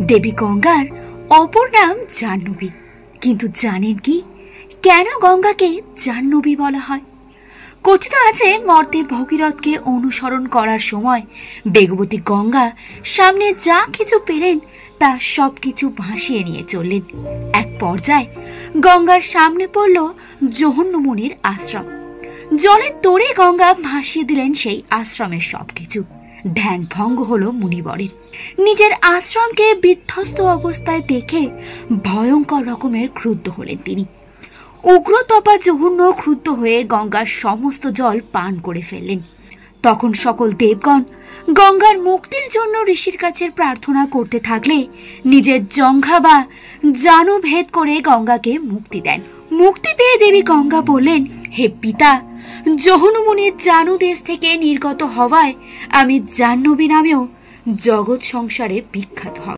দেবী গঙ্গার অপর নাম জাহ্নবী। কিন্তু জানেন কি কেন গঙ্গাকে জাহ্নবী বলা হয়? কথিত আছে মর্তে ভগীরথকে অনুসরণ করার সময় বেগবতী গঙ্গা সামনে যা কিছু পেলেন তা সবকিছু ভাসিয়ে নিয়ে চললেন। এক পর্যায়ে গঙ্গার সামনে পড়ল জহন্য মুনির আশ্রম। জলে তোড়ে গঙ্গা ভাসিয়ে দিলেন সেই আশ্রমের সবকিছু। ধ্যান ভঙ্গ হলো মুনিবরের। নিজের আশ্রমকে বিধ্বস্ত অবস্থায় দেখে ভয়ঙ্কর রকমের ক্রুদ্ধ হলেন তিনি। উগ্রতপা জহন্য ক্রুদ্ধ হয়ে গঙ্গার সমস্ত জল পান করে ফেললেন। তখন সকল দেবগণ গঙ্গার মুক্তির জন্য ঋষির কাছে প্রার্থনা করতে থাকলে নিজের জঙ্ঘা বা জানু ভেদ করে গঙ্গাকে মুক্তি দেন। মুক্তি পেয়ে দেবী গঙ্গা বললেন, হে পিতা, জহনুমুনির জানু দেশ থেকে নির্গত হওয়ায় আমি জাহ্নবী নামেও জগৎ সংসারে বিখ্যাত হব।